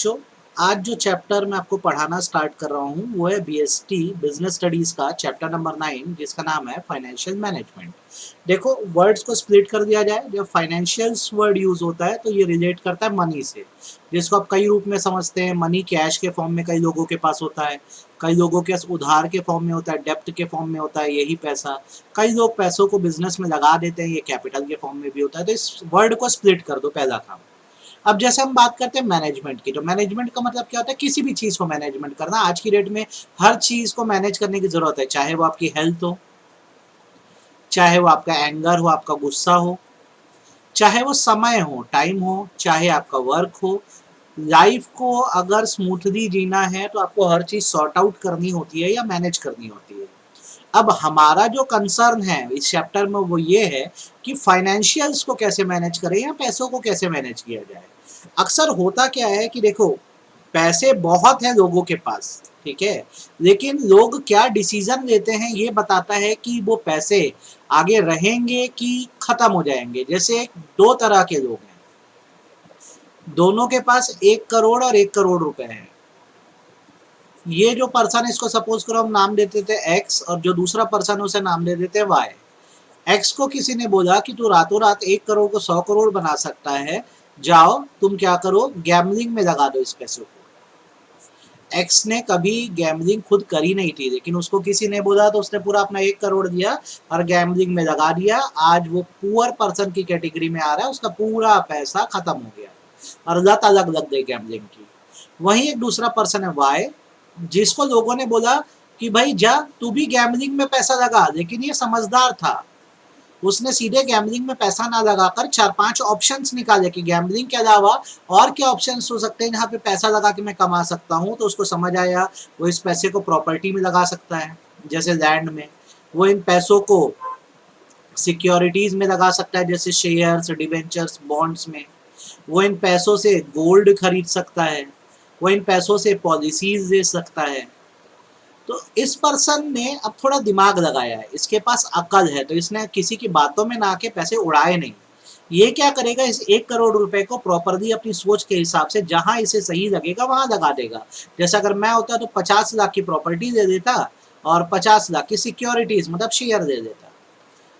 बच्चों, आज जो चैप्टर मैं आपको पढ़ाना स्टार्ट कर रहा हूँ वो है बीएसटी बिजनेस स्टडीज का चैप्टर नंबर 9 जिसका नाम है फाइनेंशियल मैनेजमेंट। देखो, वर्ड्स को स्प्लिट कर दिया जाए। जब फाइनेंशियल्स वर्ड यूज होता है तो ये रिलेट करता है मनी से, जिसको आप कई रूप में समझते हैं। मनी कैश के फॉर्म में कई लोगों के पास होता है, कई लोगों के पास उधार के फॉर्म में होता है, डेप्ट के फॉर्म में होता है यही पैसा। कई लोग पैसों को बिजनेस में लगा देते हैं, ये कैपिटल के फॉर्म में भी होता है। तो इस वर्ड को स्प्लिट कर दो, पहला काम। अब जैसे हम बात करते हैं मैनेजमेंट की, तो मैनेजमेंट का मतलब क्या होता है? किसी भी चीज़ को मैनेजमेंट करना। आज की डेट में हर चीज़ को मैनेज करने की ज़रूरत है, चाहे वो आपकी हेल्थ हो, चाहे वो आपका एंगर हो, आपका गुस्सा हो, चाहे वो समय हो, टाइम हो, चाहे आपका वर्क हो। लाइफ को अगर स्मूथली जीना है तो आपको हर चीज़ सॉर्ट आउट करनी होती है या मैनेज करनी होती है। अब हमारा जो कंसर्न है इस चैप्टर में वो ये है कि फाइनेंशियल्स को कैसे मैनेज करें या पैसों को कैसे मैनेज किया जाए। अक्सर होता क्या है कि देखो, पैसे बहुत हैं लोगों के पास, ठीक है, लेकिन लोग क्या डिसीजन लेते हैं ये बताता है कि वो पैसे आगे रहेंगे कि खत्म हो जाएंगे। जैसे दो तरह के लोग हैं, दोनों के पास 1 करोड़ और 1 करोड़ रुपए हैं। ये जो पर्सन है, इसको सपोज करो हम नाम देते थे एक्स, और जो दूसरा पर्सन उसे नाम दे देते वाई। एक्स को किसी ने बोला कि तू रातों रात 1 करोड़ को 100 करोड़ बना सकता है, जाओ तुम क्या करो, गैमलिंग में लगा दो इस पैसों को। एक्स ने कभी गैमलिंग खुद करी नहीं थी, लेकिन उसको किसी ने बोला तो उसने पूरा अपना 1 करोड़ दिया और गैमलिंग में लगा दिया। आज वो पुअर पर्सन की कैटेगरी में आ रहा है, उसका पूरा पैसा खत्म हो गया और लत अलग लग गई गैमलिंग की। वहीं एक दूसरा पर्सन है वाई, जिसको लोगों ने बोला कि भाई जा तू भी गैमलिंग में पैसा लगा, लेकिन ये समझदार था। उसने सीधे गैमलिंग में पैसा ना लगाकर 4-5 ऑप्शंस निकाले कि गैमलिंग के अलावा और क्या ऑप्शंस हो सकते हैं जहाँ पे पैसा लगा के मैं कमा सकता हूँ। तो उसको समझ आया वो इस पैसे को प्रॉपर्टी में लगा सकता है, जैसे लैंड में। वो इन पैसों को सिक्योरिटीज में लगा सकता है, जैसे शेयर्स, डिवेंचर्स, बॉन्ड्स में। वो इन पैसों से गोल्ड खरीद सकता है, वो इन पैसों से पॉलिसीज दे सकता है। तो इस पर्सन ने अब थोड़ा दिमाग लगाया है, इसके पास अकल है, तो इसने किसी की बातों में ना आके पैसे उड़ाए नहीं। ये क्या करेगा, इस 1 करोड़ रुपए को प्रॉपरली अपनी सोच के हिसाब से जहां इसे सही लगेगा वहां लगा देगा। जैसे अगर मैं होता तो 50 लाख की प्रॉपर्टी दे देता और 50 लाख की सिक्योरिटीज मतलब शेयर दे देता।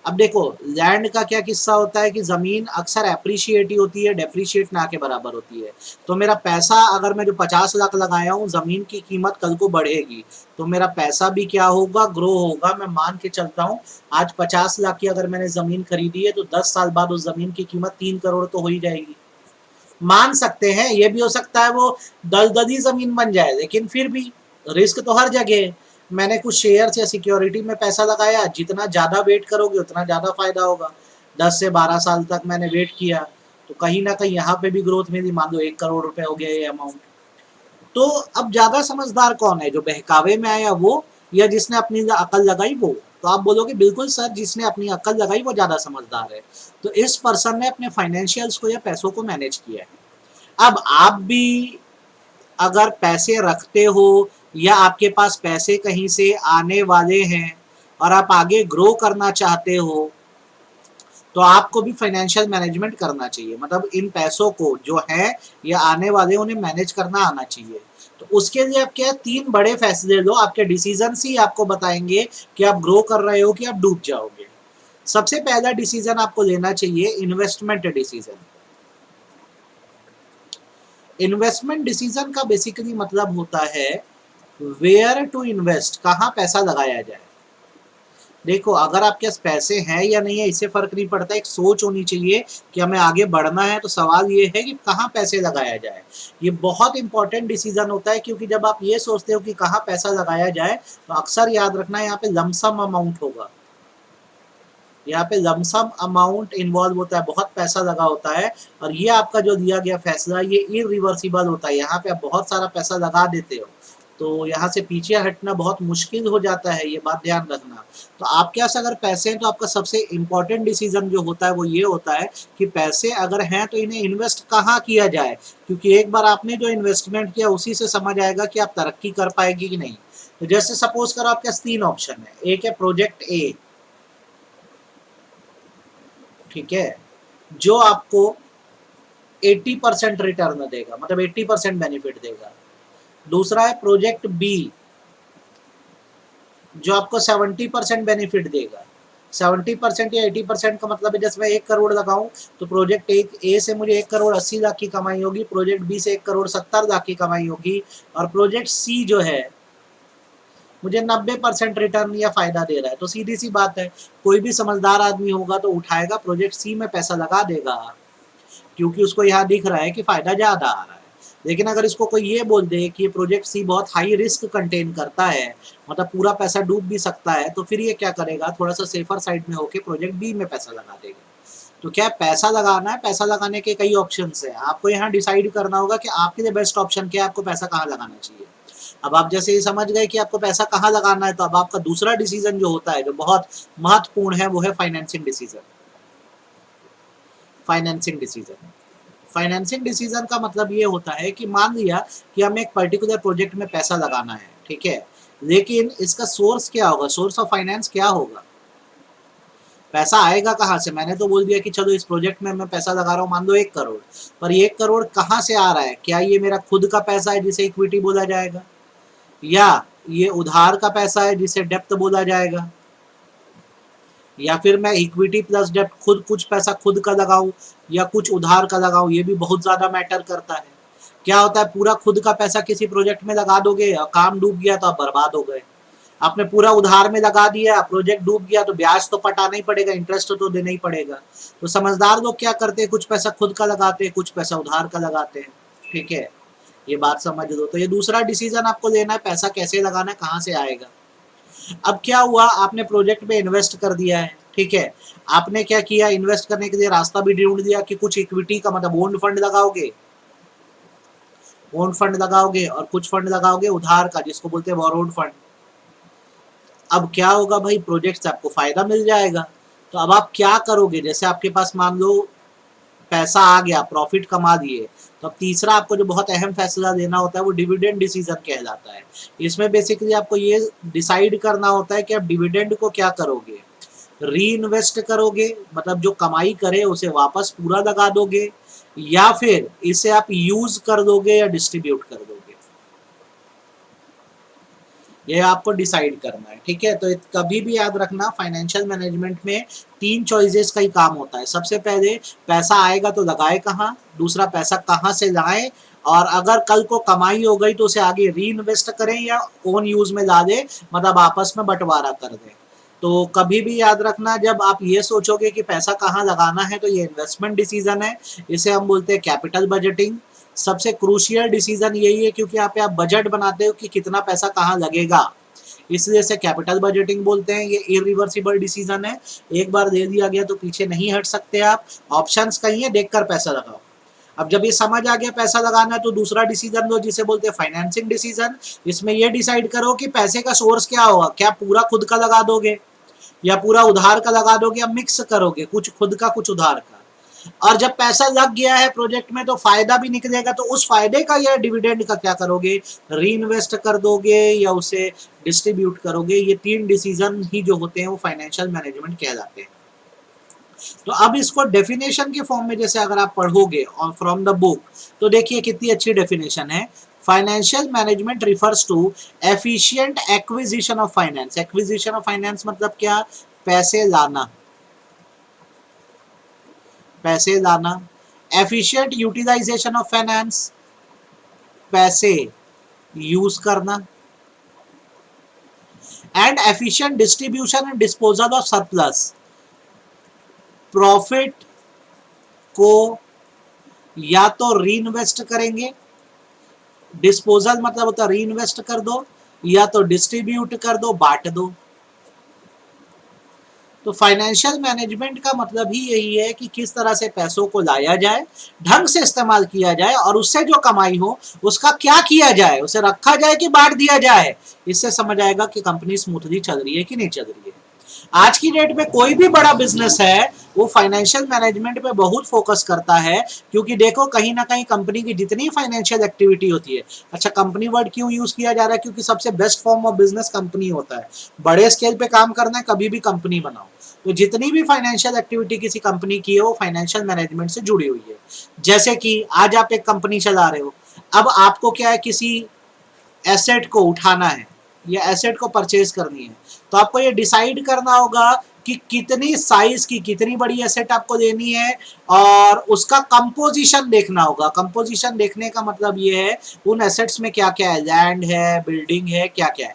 अब देखो, लैंड का क्या किस्सा होता है कि ज़मीन अक्सर एप्रिशिएट ही होती है, डेप्रिशिएट ना के बराबर होती है। तो मेरा पैसा, अगर मैं जो 50 लाख लगाया हूँ, ज़मीन की कीमत कल को बढ़ेगी तो मेरा पैसा भी क्या होगा, ग्रो होगा। मैं मान के चलता हूँ आज 50 लाख की अगर मैंने ज़मीन खरीदी है तो 10 साल बाद उस ज़मीन की कीमत 3 करोड़ तो हो ही जाएगी। मान सकते हैं, ये भी हो सकता है वो दलदली ज़मीन बन जाए, लेकिन फिर भी रिस्क तो हर जगह है। मैंने कुछ शेयर्स या सिक्योरिटी में पैसा लगाया, जितना ज़्यादा वेट करोगे उतना ज़्यादा फायदा होगा। 10 से 12 साल तक मैंने वेट किया तो कहीं ना कहीं यहाँ पे भी ग्रोथ मिली। मान लो 1 करोड़ रुपए हो गया ये अमाउंट। तो अब ज़्यादा समझदार कौन है, जो बहकावे में आया वो या जिसने अपनी अकल लगाई वो? तो आप बोलोगे बिल्कुल सर, जिसने अपनी अकल लगाई वो ज़्यादा समझदार है। तो इस पर्सन ने अपने फाइनेंशियल्स को या पैसों को मैनेज किया है। अब आप भी अगर पैसे रखते हो या आपके पास पैसे कहीं से आने वाले हैं और आप आगे ग्रो करना चाहते हो, तो आपको भी फाइनेंशियल मैनेजमेंट करना चाहिए। मतलब इन पैसों को जो है या आने वाले उन्हें मैनेज करना आना चाहिए। तो उसके लिए आप क्या 3 बड़े फैसले लो, आपके डिसीजन ही आपको बताएंगे कि आप ग्रो कर रहे हो कि आप डूब जाओगे। सबसे पहला डिसीजन आपको लेना चाहिए इन्वेस्टमेंट डिसीजन। इन्वेस्टमेंट डिसीजन का बेसिकली मतलब होता है वेयर टू इन्वेस्ट, कहाँ पैसा लगाया जाए। देखो, अगर आपके पास पैसे हैं या नहीं है इससे फर्क नहीं पड़ता, एक सोच होनी चाहिए कि हमें आगे बढ़ना है। तो सवाल ये है कि कहाँ पैसे लगाया जाए। ये बहुत इंपॉर्टेंट डिसीजन होता है, क्योंकि जब आप ये सोचते हो कि कहाँ पैसा लगाया जाए तो अक्सर याद रखना यहाँ पे लमसम अमाउंट होगा। यहाँ पे लमसम अमाउंट इन्वॉल्व होता है, बहुत पैसा लगा होता है। और ये आपका जो दिया गया फैसला ये इरिवर्सिबल होता है। यहाँ पे आप बहुत सारा पैसा लगा देते हो तो यहाँ से पीछे हटना बहुत मुश्किल हो जाता है, ये बात ध्यान रखना। तो आपके पास अगर पैसे हैं तो आपका सबसे इम्पोर्टेंट डिसीजन जो होता है वो ये होता है कि पैसे अगर हैं तो इन्हें इन्वेस्ट कहाँ किया जाए, क्योंकि एक बार आपने जो इन्वेस्टमेंट किया उसी से समझ आएगा कि आप तरक्की कर पाएगी कि नहीं। तो जैसे सपोज करो आपके पास 3 ऑप्शन है। एक है प्रोजेक्ट ए, ठीक है, जो आपको 80% रिटर्न देगा, मतलब 80% बेनिफिट देगा। दूसरा है प्रोजेक्ट बी जो आपको 70% बेनिफिट देगा। 70% या 80% का मतलब है जैसे मैं 1 करोड़ लगाऊं तो प्रोजेक्ट एक ए से मुझे 1 करोड़ 80 लाख की कमाई होगी, प्रोजेक्ट बी से 1 करोड़ 70 लाख की कमाई होगी, और प्रोजेक्ट सी जो है मुझे 90% रिटर्न या फायदा दे रहा है। तो सीधी सी बात है, कोई भी समझदार आदमी होगा तो उठाएगा, प्रोजेक्ट सी में पैसा लगा देगा, क्योंकि उसको यहाँ दिख रहा है कि फायदा ज्यादा आ रहा है। लेकिन अगर इसको कोई ये बोल दे कि ये प्रोजेक्ट सी बहुत हाई रिस्क कंटेन करता है, मतलब पूरा पैसा डूब भी सकता है, तो फिर ये क्या करेगा, थोड़ा सा सेफर साइड में होके प्रोजेक्ट बी में पैसा लगा देगा। तो क्या पैसा लगाना है, पैसा लगाने के कई ऑप्शंस हैं, आपको यहाँ डिसाइड करना होगा कि आपके लिए बेस्ट ऑप्शन क्या है, आपको पैसा कहाँ लगाना चाहिए। अब आप जैसे ये समझ गए कि आपको पैसा कहाँ लगाना है, तो अब आपका दूसरा डिसीजन जो होता है, जो बहुत महत्वपूर्ण है, वो है financing decision. Financing decision financing decision का मतलब ये होता है कि मान लिया कि हमें एक पर्टिकुलर प्रोजेक्ट में पैसा लगाना है, ठीक है, लेकिन इसका सोर्स क्या होगा, सोर्स ऑफ फाइनेंस क्या होगा, पैसा आएगा कहाँ से। मैंने तो बोल दिया कि चलो इस प्रोजेक्ट में मैं पैसा लगा रहा हूँ, मान लो 1 करोड़, पर 1 करोड़ कहाँ से आ रहा है, क्या ये मेरा खुद का पैसा है जिसे इक्विटी बोला जाएगा, या ये उधार का पैसा है जिसे डेप्थ बोला जाएगा, या फिर मैं इक्विटी प्लस डेप्ट खुद कुछ पैसा खुद का लगाऊं या कुछ उधार का लगाऊं, ये भी बहुत ज़्यादा मैटर करता है। क्या होता है, पूरा खुद का पैसा किसी प्रोजेक्ट में लगा दोगे और काम डूब गया तो आप बर्बाद हो गए। आपने पूरा उधार में लगा दिया, प्रोजेक्ट डूब गया तो ब्याज तो पटाना ही पड़ेगा, इंटरेस्ट तो देना ही पड़ेगा। तो समझदार लोग क्या करते हैं, कुछ पैसा खुद का लगाते हैं, कुछ पैसा उधार का लगाते हैं, ठीक है, ये बात समझ लो। तो ये दूसरा डिसीजन आपको लेना है, पैसा कैसे लगाना है, कहाँ से आएगा। अब क्या हुआ, आपने प्रोजेक्ट में इन्वेस्ट कर दिया है, ठीक है, आपने क्या किया, इन्वेस्ट करने के लिए रास्ता भी ढूंढ दिया कि कुछ इक्विटी का मतलब ओन फंड लगाओगे, ओन फंड लगाओगे, और कुछ फंड लगाओगे उधार का जिसको बोलते हैं बोरोड फंड। अब क्या होगा भाई, प्रोजेक्ट से आपको फायदा मिल जाएगा, तो अब आप क्या करोगे, जैसे आपके पास मान लो पैसा आ गया, प्रॉफिट कमा दिए, तो अब तीसरा आपको जो बहुत अहम फैसला लेना होता है वो डिविडेंड डिसीजन कहलाता है। इसमें बेसिकली आपको ये डिसाइड करना होता है कि आप डिविडेंड को क्या करोगे, री इन्वेस्ट करोगे, मतलब जो कमाई करे उसे वापस पूरा लगा दोगे, या फिर इसे आप यूज कर दोगे या डिस्ट्रीब्यूट कर दोगे, ये आपको डिसाइड करना है, ठीक है। तो कभी भी याद रखना, फाइनेंशियल मैनेजमेंट में 3 चॉइसेस का ही काम होता है। सबसे पहले पैसा आएगा तो लगाए कहाँ, दूसरा पैसा कहाँ से लाएं, और अगर कल को कमाई हो गई तो उसे आगे री इन्वेस्ट करें या ओन यूज में ला दें, मतलब आपस में बंटवारा कर दें। तो कभी भी याद रखना, जब आप ये सोचोगे कि पैसा कहाँ लगाना है, तो ये इन्वेस्टमेंट डिसीजन है, इसे हम बोलते हैं कैपिटल बजटिंग। सबसे क्रूशियल डिसीजन यही है, क्योंकि यहाँ पे आप बजट बनाते हो कि कितना पैसा कहाँ लगेगा, इसलिए से कैपिटल बजटिंग बोलते हैं। ये इरिवर्सिबल डिसीजन है, एक बार दे दिया गया तो पीछे नहीं हट सकते आप। ऑप्शंस कहीं है, देखकर पैसा लगाओ। अब जब ये समझ आ गया पैसा लगाना है, तो दूसरा डिसीजन लो जिसे बोलते हैं फाइनेंसिंग डिसीजन। इसमें ये डिसाइड करो कि पैसे का सोर्स क्या होगा, क्या पूरा खुद का लगा दोगे या पूरा उधार का लगा दोगे, या मिक्स करोगे, कुछ खुद का कुछ उधार का। और जब पैसा लग गया है प्रोजेक्ट में तो फायदा भी निकलेगा, तो उस फायदे का या डिविडेंड का क्या करोगे, री इन्वेस्ट कर दोगे या उसे डिस्ट्रीब्यूट करोगे। ये 3 डिसीजन ही जो होते हैं वो फाइनेंशियल मैनेजमेंट कहलाते हैं। तो अब इसको डेफिनेशन के फॉर्म में जैसे अगर आप पढ़ोगे और फ्रॉम द बुक, तो देखिए कितनी अच्छी डेफिनेशन है। Financial management refers to efficient acquisition of finance. Acquisition of finance मतलब क्या, पैसे लाना, पैसे लाना। एफिशिएंट यूटिलाइजेशन ऑफ फाइनेंस, पैसे यूज करना। And efficient distribution and disposal of surplus, profit को या तो री इन्वेस्ट करेंगे, डिस्पोजल मतलब होता है री इन्वेस्ट कर दो, या तो डिस्ट्रीब्यूट कर दो, बांट दो। तो फाइनेंशियल मैनेजमेंट का मतलब ही यही है कि किस तरह से पैसों को लाया जाए, ढंग से इस्तेमाल किया जाए, और उससे जो कमाई हो उसका क्या किया जाए, उसे रखा जाए कि बांट दिया जाए। इससे समझ आएगा कि कंपनी स्मूथली चल रही है कि नहीं चल रही है। आज की डेट में कोई भी बड़ा बिजनेस है वो फाइनेंशियल मैनेजमेंट पे बहुत फोकस करता है, क्योंकि देखो कहीं ना कहीं कंपनी की जितनी फाइनेंशियल एक्टिविटी होती है, अच्छा कंपनी वर्ड क्यों यूज किया जा रहा है, क्योंकि सबसे best form of business company होता है। बड़े स्केल पे काम करना है कभी भी कंपनी बनाओ, तो जितनी भी फाइनेंशियल एक्टिविटी किसी कंपनी की है वो फाइनेंशियल मैनेजमेंट से जुड़ी हुई है। जैसे कि आज आप एक कंपनी चला रहे हो, अब आपको क्या है, किसी एसेट को उठाना है या एसेट को परचेज करनी है, तो आपको ये डिसाइड करना होगा कि कितनी साइज की कितनी बड़ी एसेट आपको देनी है, और उसका कंपोजिशन देखना होगा। कंपोजिशन देखने का मतलब ये है उन एसेट्स में क्या क्या है, लैंड है, बिल्डिंग है, क्या क्या है।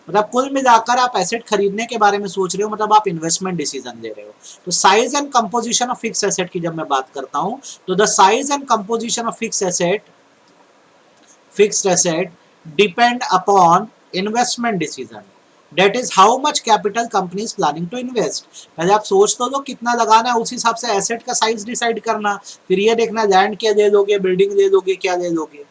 मतलब कुल मिलाकर आप एसेट खरीदने के बारे में सोच रहे हो, मतलब आप इन्वेस्टमेंट डिसीजन ले रहे हो। तो size and composition of fix asset की जब मैं बात करता हूं, तो the size and composition of fixed asset depend upon investment decision. That is how much capital company is planning to invest. पहले आप सोच तो लो कितना लगाना है, उस हिसाब से एसेट का साइज डिसाइड करना, फिर ये देखना लैंड क्या ले लोगे, बिल्डिंग ले लोगे, क्या ले लोगे।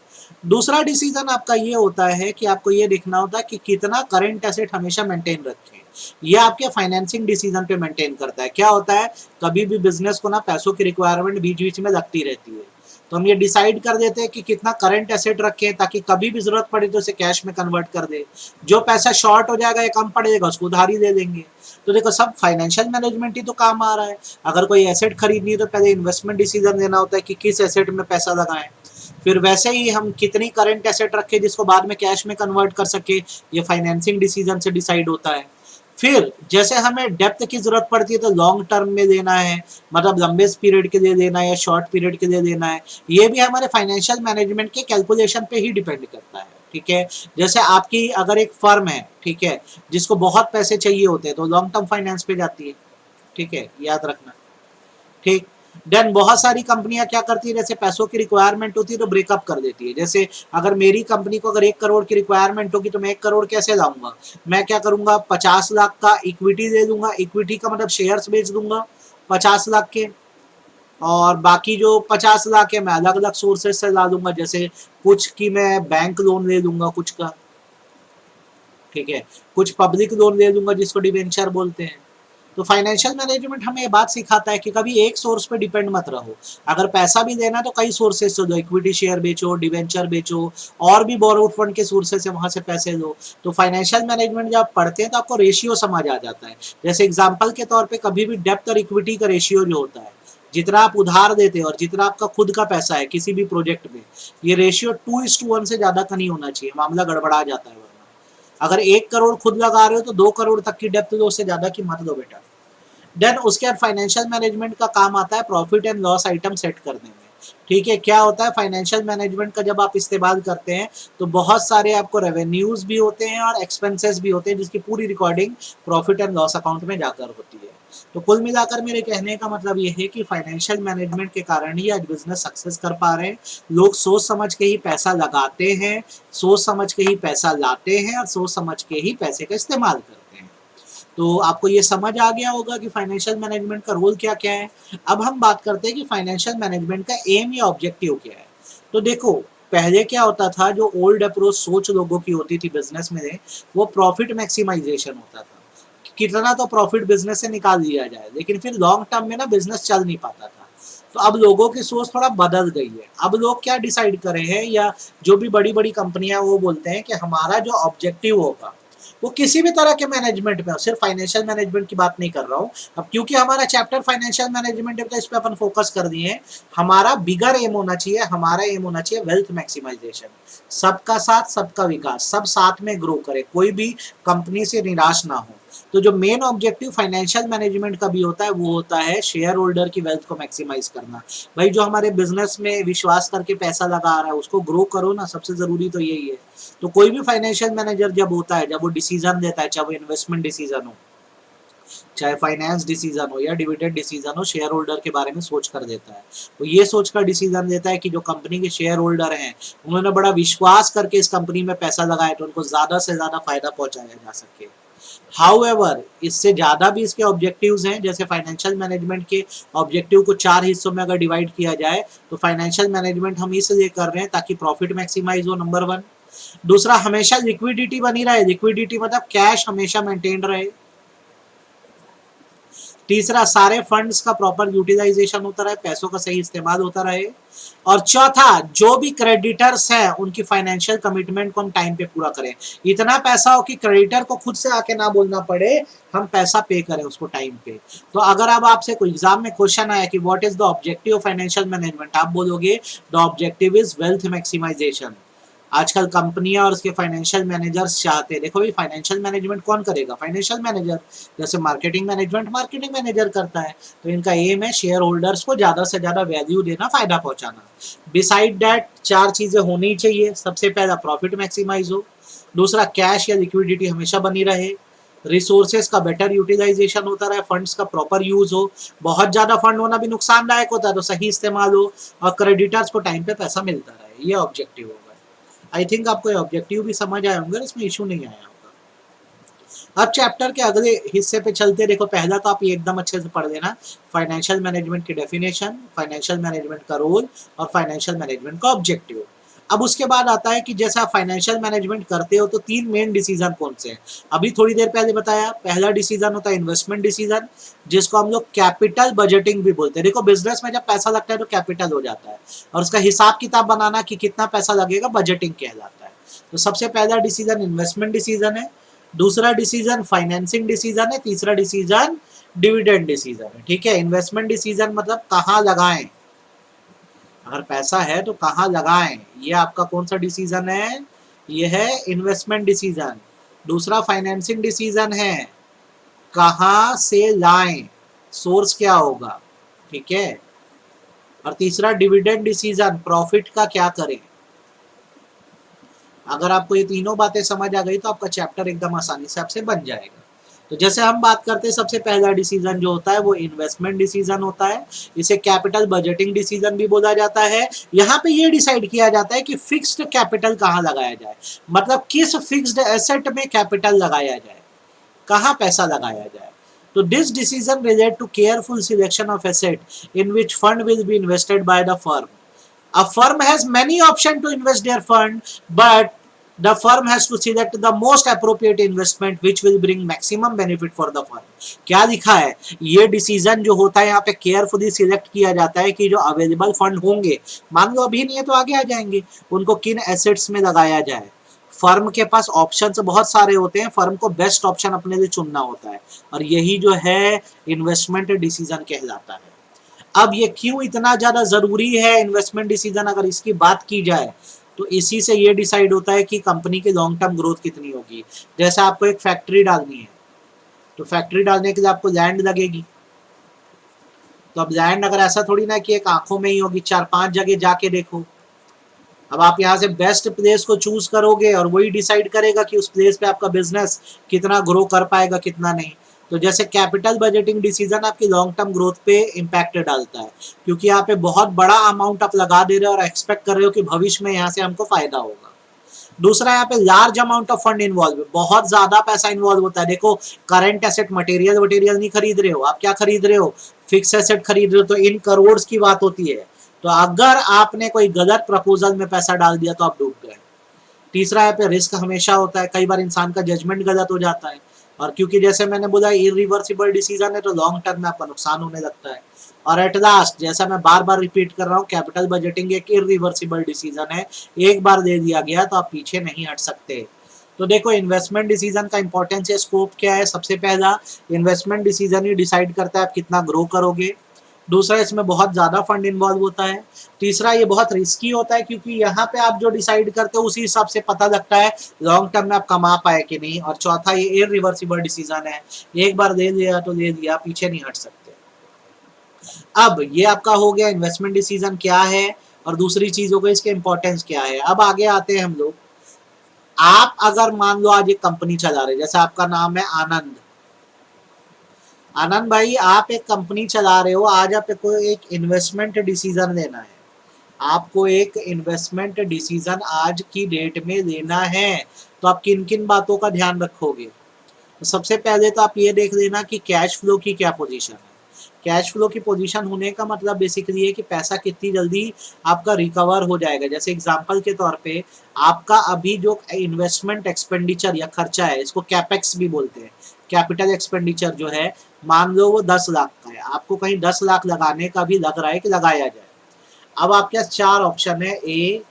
दूसरा डिसीजन आपका ये होता है कि आपको ये देखना होता है कि कितना करंट एसेट हमेशा मेंटेन रखें। ये आपके फाइनेंसिंग डिसीजन पे मेंटेन करता है। क्या होता है, कभी भी बिजनेस को ना पैसों की रिक्वायरमेंट बीच बीच में लगती रहती है, तो हम ये डिसाइड कर देते हैं कि कितना करंट एसेट रखें ताकि कभी भी जरूरत पड़े तो उसे कैश में कन्वर्ट कर दे। जो पैसा शॉर्ट हो जाएगा या कम पड़ेगा उसको उधारी दे देंगे। तो देखो सब फाइनेंशियल मैनेजमेंट ही तो काम आ रहा है। अगर कोई एसेट खरीदनी है तो पहले इन्वेस्टमेंट डिसीजन लेना होता है कि किस एसेट में पैसा लगाएं, फिर वैसे ही हम कितनी करंट एसेट रखें जिसको बाद में कैश में कन्वर्ट कर सके, ये फाइनेंसिंग डिसीजन से डिसाइड होता है। फिर जैसे हमें डेप्थ की जरूरत पड़ती है तो लॉन्ग टर्म में देना है, मतलब लंबे पीरियड के लिए देना है या शॉर्ट पीरियड के लिए देना है, ये भी हमारे फाइनेंशियल मैनेजमेंट के कैलकुलेशन पे ही डिपेंड करता है। ठीक है, जैसे आपकी अगर एक फर्म है, ठीक है, जिसको बहुत पैसे चाहिए होते हैं तो लॉन्ग टर्म फाइनेंस पे जाती है। ठीक है, याद रखना। ठीक, देन बहुत सारी कंपनियां क्या करती है, जैसे पैसों की रिक्वायरमेंट होती है तो ब्रेकअप कर देती है। जैसे अगर मेरी कंपनी को अगर 1 करोड़ की रिक्वायरमेंट होगी तो मैं 1 करोड़ कैसे लाऊंगा, मैं क्या करूंगा, 50 लाख का इक्विटी दे दूंगा। इक्विटी का मतलब शेयर्स बेच दूंगा 50 लाख के, और बाकी जो 50 लाख है मैं अलग अलग सोर्सेज से ला दूंगा, जैसे कुछ की मैं बैंक लोन ले लूंगा कुछ का, ठीक है, कुछ पब्लिक लोन ले लूंगा जिसको डिवेंचर बोलते हैं। तो फाइनेंशियल मैनेजमेंट हमें ये बात सिखाता है कि कभी एक सोर्स पे डिपेंड मत रहो। अगर पैसा भी देना तो कई सोर्सेज से दो, इक्विटी शेयर बेचो, डिवेंचर बेचो, और भी बोरोड फंड के सोर्सेज से वहां से पैसे दो। तो फाइनेंशियल मैनेजमेंट जब आप पढ़ते हैं तो आपको रेशियो समझ आ जाता है। जैसे एग्जाम्पल के तौर पर कभी भी डेप्थ और इक्विटी का रेशियो जो होता है, जितना आप उधार देते हो और जितना आपका खुद का पैसा है किसी भी प्रोजेक्ट में, ये रेशियो 2:1 से ज्यादा का नहीं होना चाहिए, मामला गड़बड़ा जाता है। अगर 1 करोड़ खुद लगा रहे हो तो 2 करोड़ तक की डेप्थ दो, उससे ज्यादा की मत दो बेटा। देन उसके बाद फाइनेंशियल मैनेजमेंट का काम आता है profit and loss item set करने में। ठीक है, क्या होता है फाइनेंशियल मैनेजमेंट का जब आप इस्तेमाल करते हैं तो बहुत सारे आपको रेवेन्यूज भी होते हैं और एक्सपेंसेस भी होते हैं, जिसकी पूरी recording profit and loss account में जाकर होती है। तो कुल मिलाकर मेरे कहने का मतलब ये है कि फाइनेंशियल मैनेजमेंट के कारण ही आज बिजनेस सक्सेस कर पा रहे हैं। लोग सोच समझ के ही पैसा लगाते हैं, सोच समझ के ही पैसा लाते हैं, और सोच समझ के ही पैसे का इस्तेमाल करते हैं। तो आपको ये समझ आ गया होगा कि फाइनेंशियल मैनेजमेंट का रोल क्या क्या है। अब हम बात करते हैं कि फाइनेंशियल मैनेजमेंट का एम या ऑब्जेक्टिव क्या है। तो देखो पहले क्या होता था, जो ओल्ड अप्रोच सोच लोगों की होती थी बिजनेस में, वो प्रॉफिट मैक्सिमाइजेशन होता था, कितना तो प्रॉफिट बिजनेस से निकाल लिया जाए, लेकिन फिर लॉन्ग टर्म में ना बिजनेस चल नहीं पाता था। तो अब लोगों की सोच थोड़ा बदल गई है। अब लोग क्या डिसाइड कर रहे हैं, या जो भी बड़ी बड़ी कंपनियां वो बोलते हैं कि हमारा जो ऑब्जेक्टिव होगा वो किसी भी तरह के मैनेजमेंट में, सिर्फ फाइनेंशियल मैनेजमेंट की बात नहीं कर रहा हूँ अब, क्योंकि हमारा चैप्टर फाइनेंशियल मैनेजमेंट है तो इस पे अपन फोकस कर दिए हैं। हमारा बिगर एम होना चाहिए, हमारा एम होना चाहिए वेल्थ मैक्सिमाइजेशन, सबका साथ सबका विकास, सब साथ में ग्रो करे, कोई भी कंपनी से निराश ना हो। तो जो मेन ऑब्जेक्टिव फाइनेंशियल मैनेजमेंट का भी होता है वो होता है शेयर होल्डर की वेल्थ को मैक्सिमाइज करना। भाई जो हमारे बिजनेस में विश्वास करके पैसा लगा रहा है उसको ग्रो करो ना, सबसे जरूरी तो यही है। तो कोई भी फाइनेंशियल मैनेजर जब होता है, जब वो डिसीजन देता है, चाहे वो इन्वेस्टमेंट डिसीजन हो, चाहे फाइनेंस डिसीजन हो या डिविडेंड डिसीजन हो, शेयर होल्डर के बारे में सोच कर देता है। वो ये सोच कर डिसीजन देता है कि जो कंपनी के शेयर होल्डर हैं उन्होंने बड़ा विश्वास करके इस कंपनी में पैसा लगाया तो उनको ज्यादा से ज्यादा फायदा पहुंचाया जा सके। हाउएवर इससे ज्यादा भी इसके ऑब्जेक्टिव्स हैं, जैसे फाइनेंशियल मैनेजमेंट के ऑब्जेक्टिव को 4 हिस्सों में अगर डिवाइड किया जाए तो फाइनेंशियल मैनेजमेंट हम इसलिए कर रहे हैं ताकि प्रॉफिट मैक्सिमाइज हो, नंबर 1। दूसरा, हमेशा लिक्विडिटी बनी रहे। लिक्विडिटी मतलब कैश हमेशा मेंटेन रहे। तीसरा, सारे फंड्स का प्रॉपर यूटिलाइजेशन होता रहे, पैसों का सही इस्तेमाल होता रहे। और चौथा, जो भी क्रेडिटर्स हैं उनकी फाइनेंशियल कमिटमेंट को हम टाइम पे पूरा करें। इतना पैसा हो कि क्रेडिटर को खुद से आके ना बोलना पड़े, हम पैसा पे करें उसको टाइम पे। तो अगर अब आपसे कोई एग्जाम में क्वेश्चन आया कि what is the objective of financial management, आप बोलोगे the objective is wealth maximisation. आजकल कंपनियां और उसके फाइनेंशियल मैनेजर्स चाहते हैं, देखो भाई फाइनेंशियल मैनेजमेंट कौन करेगा, फाइनेंशियल मैनेजर। जैसे मार्केटिंग मैनेजमेंट मार्केटिंग मैनेजर करता है, तो इनका एम है शेयर होल्डर्स को ज्यादा से ज्यादा वैल्यू देना, फायदा पहुंचाना। बिसाइड दैट चार चीजें होनी चाहिए। सबसे पहला, प्रॉफिट मैक्सिमाइज हो। दूसरा, कैश या लिक्विडिटी हमेशा बनी रहे। रिसोर्सेज का बेटर यूटिलाइजेशन होता रहे, फंड्स का प्रॉपर यूज हो। बहुत ज्यादा फंड होना भी नुकसानदायक होता है, तो सही इस्तेमाल हो। और क्रेडिटर्स को टाइम पे पैसा मिलता रहे, ये ऑब्जेक्टिव होगा। आई थिंक आपको ऑब्जेक्टिव भी समझ आए होंगे, इसमें इशू नहीं आया होगा। अब चैप्टर के अगले हिस्से पे चलते। देखो पहला तो आप ये एकदम अच्छे से पढ़ लेना, फाइनेंशियल मैनेजमेंट की डेफिनेशन, फाइनेंशियल मैनेजमेंट का रोल और फाइनेंशियल मैनेजमेंट का ऑब्जेक्टिव। अब उसके बाद आता है कि जैसे आप फाइनेंशियल मैनेजमेंट करते हो तो तीन मेन डिसीजन कौन से हैं। अभी थोड़ी देर पहले बताया, पहला डिसीजन होता है इन्वेस्टमेंट डिसीजन, जिसको हम लोग कैपिटल बजटिंग भी बोलते हैं। देखो बिजनेस में जब पैसा लगता है तो कैपिटल हो जाता है, और उसका हिसाब किताब बनाना कि कितना पैसा लगेगा बजटिंग कहलाता है। तो सबसे पहला डिसीजन इन्वेस्टमेंट डिसीजन है, दूसरा डिसीजन फाइनेंसिंग डिसीजन है, तीसरा डिसीजन डिविडेंड डिसीजन है। ठीक है, इन्वेस्टमेंट डिसीजन मतलब कहाँ लगाएं, अगर पैसा है तो कहाँ लगाएं, ये आपका कौन सा डिसीजन है, ये है इन्वेस्टमेंट डिसीजन। दूसरा फाइनेंसिंग डिसीजन है, कहाँ से लाएं, सोर्स क्या होगा। ठीक है, और तीसरा डिविडेंड डिसीजन, प्रॉफिट का क्या करें। अगर आपको ये तीनों बातें समझ आ गई तो आपका चैप्टर एकदम आसानी से आपसे बन जाएगा। तो जैसे हम बात करते हैं, सबसे पहला डिसीजन जो होता है वो इन्वेस्टमेंट डिसीजन होता है। इसे कैपिटल बजटिंग डिसीजन भी बोला जाता है। यहाँ पे ये डिसाइड किया जाता है कि फिक्स्ड कैपिटल कहाँ लगाया जाए, मतलब किस फिक्स्ड एसेट में कैपिटल लगाया जाए, कहाँ पैसा लगाया जाए। तो this decision relate to careful selection of asset in which fund will be invested by the firm. A firm has many options to invest their fund, but the firm has to select the most appropriate investment which will bring maximum benefit for the firm. क्या लिखा है, ये decision जो होता है यहाँ पे carefully select किया जाता है कि जो अवेलेबल फंड होंगे, मान लो अभी नहीं है तो आगे आ जाएंगे, उनको किन एसेट्स में लगाया जाए। फर्म के पास ऑप्शंस बहुत सारे होते हैं, फर्म को बेस्ट ऑप्शन अपने लिए चुनना होता है, और यही जो है इन्वेस्टमेंट डिसीजन कहलाता है। अब ये क्यों इतना ज्यादा जरूरी है इन्वेस्टमेंट डिसीजन, अगर इसकी बात की जाए तो इसी से ये डिसाइड होता है कि कंपनी की लॉन्ग टर्म ग्रोथ कितनी होगी। जैसे आपको एक फैक्ट्री डालनी है, तो फैक्ट्री डालने के लिए आपको लैंड लगेगी। तो अब लैंड अगर ऐसा थोड़ी ना कि एक आंखों में ही होगी, 4-5 जगह जाके देखो। अब आप यहाँ से बेस्ट प्लेस को चूज करोगे और वही डिसाइड करेगा कि उस प्लेस पे आपका बिजनेस कितना ग्रो कर पाएगा कितना नहीं। तो जैसे कैपिटल बजटिंग डिसीजन आपकी लॉन्ग टर्म ग्रोथ पे इम्पैक्ट डालता है, क्योंकि यहाँ पे बहुत बड़ा अमाउंट आप लगा दे रहे हो और एक्सपेक्ट कर रहे हो कि भविष्य में यहाँ से हमको फायदा होगा। दूसरा, यहाँ पे large amount of fund involve है, बहुत ज्यादा पैसा इन्वॉल्व होता है। देखो करंट एसेट मटेरियल नहीं खरीद रहे हो, आप क्या खरीद रहे हो, फिक्स एसेट खरीद रहे हो, तो इन करोड़ की बात होती है। तो अगर आपने कोई गलत प्रपोजल में पैसा डाल दिया तो आप डूब गए। तीसरा यहाँ पे रिस्क हमेशा होता है, कई बार इंसान का जजमेंट गलत हो जाता है, और क्योंकि जैसे मैंने बोला इरिवर्सिबल डिसीजन है तो लॉन्ग टर्म में आपका नुकसान होने लगता है। और एट लास्ट, जैसा मैं बार बार रिपीट कर रहा हूँ, कैपिटल बजटिंग एक इरिवर्सिबल डिसीजन है, एक बार दे दिया गया तो आप पीछे नहीं हट सकते। तो देखो इन्वेस्टमेंट डिसीजन का इंपॉर्टेंस या स्कोप क्या है। सबसे पहला, इन्वेस्टमेंट डिसीजन ही डिसाइड करता है आप कितना ग्रो करोगे। दूसरा, इसमें बहुत ज्यादा फंड इन्वॉल्व होता है। तीसरा, ये बहुत रिस्की होता है, क्योंकि यहाँ पे आप जो डिसाइड करते हो उसी हिसाब से पता लगता है लॉन्ग टर्म में आप कमा पाए कि नहीं। और चौथा, ये इरिवर्सिबल डिसीजन है, एक बार ले लिया तो ले लिया, पीछे नहीं हट सकते। अब ये आपका हो गया इन्वेस्टमेंट डिसीजन क्या है, और दूसरी चीज हो गई इसके इंपॉर्टेंस क्या है। अब आगे आते हैं हम लोग। आप अगर मान लो आज एक कंपनी चला रहे, जैसे आपका नाम है आनंद। आनंद भाई, आप एक कंपनी चला रहे हो, आज आपको एक इन्वेस्टमेंट डिसीजन लेना है। आपको एक इन्वेस्टमेंट डिसीजन आज की डेट में लेना है, तो आप किन किन बातों का ध्यान रखोगे। तो सबसे पहले तो आप ये देख लेना कि कैश फ्लो की क्या पोजीशन है। कैश फ्लो की पोजीशन होने का मतलब बेसिकली है कि पैसा कितनी जल्दी आपका रिकवर हो जाएगा। जैसे एग्जांपल के तौर पे आपका अभी जो इन्वेस्टमेंट एक्सपेंडिचर या खर्चा है, इसको कैपेक्स भी बोलते हैं, कैपिटल एक्सपेंडिचर जो है, मान लो वो 10 लाख का है, आपको कहीं 10 लाख लगाने का भी लग रहा है कि लगाया जाए। अब आपके पास 4 ऑप्शन है, ए,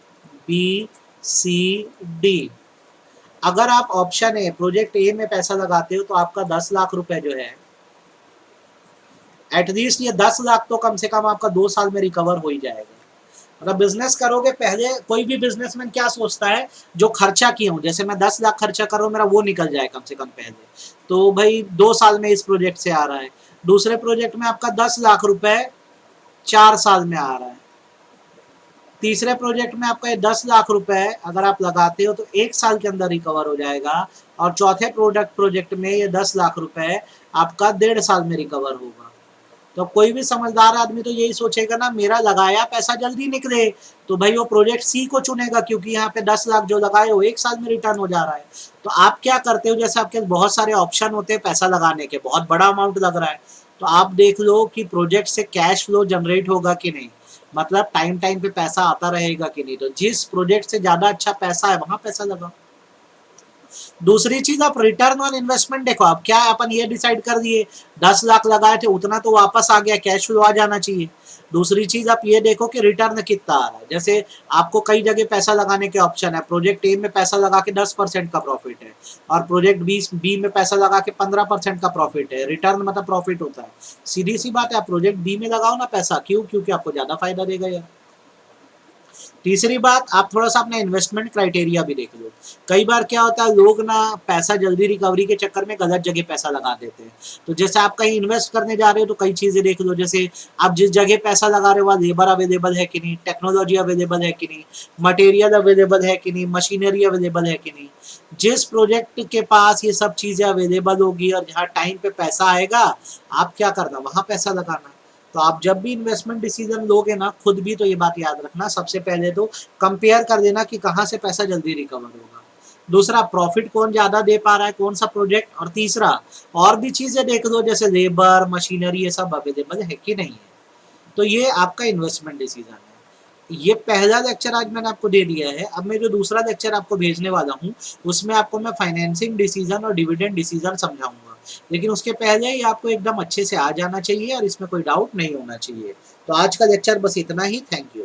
बी, सी, डी। अगर आप ऑप्शन ए, प्रोजेक्ट ए में पैसा लगाते हो तो आपका 10 लाख रुपए जो है, एटलीस्ट ये 10 लाख तो कम से कम आपका 2 साल में रिकवर हो ही जाएगा। मतलब बिजनेस करोगे, पहले कोई भी बिजनेसमैन क्या सोचता है, जो खर्चा किया हूँ, जैसे मैं 10 लाख खर्चा कर रहा हूँ, मेरा वो निकल जाए कम से कम पहले, तो भाई 2 साल में इस प्रोजेक्ट से आ रहा है। दूसरे प्रोजेक्ट में आपका 10 लाख रुपए 4 साल में आ रहा है। तीसरे प्रोजेक्ट में आपका ये 10 लाख रुपए अगर आप लगाते हो तो 1 साल के अंदर रिकवर हो जाएगा, और चौथे प्रोजेक्ट में ये 10 लाख रुपए आपका 1.5 साल में रिकवर होगा। तो कोई भी समझदार आदमी तो यही सोचेगा ना, मेरा लगाया पैसा जल्दी निकले, तो भाई वो प्रोजेक्ट सी को चुनेगा, क्योंकि यहाँ पे 10 लाख जो लगाए हो 1 साल में रिटर्न हो जा रहा है। तो आप क्या करते हो, जैसे आपके बहुत सारे ऑप्शन होते हैं पैसा लगाने के, बहुत बड़ा अमाउंट लग रहा है, तो आप देख लो कि प्रोजेक्ट से कैश फ्लो जनरेट होगा कि नहीं, मतलब टाइम टाइम पे पैसा आता रहेगा कि नहीं। तो जिस प्रोजेक्ट से ज्यादा अच्छा पैसा है वहां पैसा लगाओ। दूसरी चीज, आप रिटर्न ऑन इन्वेस्टमेंट देखो। अब क्या अपन ये डिसाइड कर दिए 10 लाख लगाए थे, उतना तो वापस आ गया, कैश फ्लो आ जाना चाहिए। दूसरी चीज आप ये देखो कि रिटर्न कितना आ रहा है। जैसे आपको कई जगह पैसा लगाने के ऑप्शन है, प्रोजेक्ट ए में पैसा लगा के 10% का प्रॉफिट है, और प्रोजेक्ट बी में पैसा लगा के 15% का प्रॉफिट है। रिटर्न मतलब प्रॉफिट होता है। सीधी सी बात है, आप प्रोजेक्ट बी में लगाओ ना पैसा, क्यों? क्योंकि आपको ज्यादा फायदा देगा यार। तीसरी बात, आप थोड़ा सा अपना इन्वेस्टमेंट क्राइटेरिया भी देख लो। कई बार क्या होता है, लोग ना पैसा जल्दी रिकवरी के चक्कर में गलत जगह पैसा लगा देते हैं। तो जैसे आप कहीं इन्वेस्ट करने जा रहे हो तो कई चीजें देख लो, जैसे आप जिस जगह पैसा लगा रहे हो वहाँ लेबर अवेलेबल है कि नहीं, टेक्नोलॉजी अवेलेबल है कि नहीं, मटेरियल अवेलेबल है कि नहीं, मशीनरी अवेलेबल है कि नहीं। जिस प्रोजेक्ट के पास ये सब चीजें अवेलेबल होगी और जहाँ टाइम पे पैसा आएगा, आप क्या करना, वहां पैसा लगाना। तो आप जब भी इन्वेस्टमेंट डिसीजन लोगे ना, खुद भी तो ये बात याद रखना, सबसे पहले तो कंपेयर कर देना कि कहाँ से पैसा जल्दी रिकवर होगा। दूसरा, प्रॉफिट कौन ज्यादा दे पा रहा है, कौन सा प्रोजेक्ट। और तीसरा, और भी चीजें देख लो, जैसे लेबर, मशीनरी, ये सब अवेलेबल है कि नहीं है। तो ये आपका इन्वेस्टमेंट डिसीजन है। ये पहला लेक्चर आज मैंने आपको दे दिया है। अब मैं जो दूसरा लेक्चर आपको भेजने वाला हूँ, उसमें आपको मैं फाइनेंसिंग डिसीजन और डिविडेंड डिसीजन समझाऊंगा। लेकिन उसके पहले ही आपको एकदम अच्छे से आ जाना चाहिए और इसमें कोई डाउट नहीं होना चाहिए। तो आज का लेक्चर बस इतना ही। Thank you.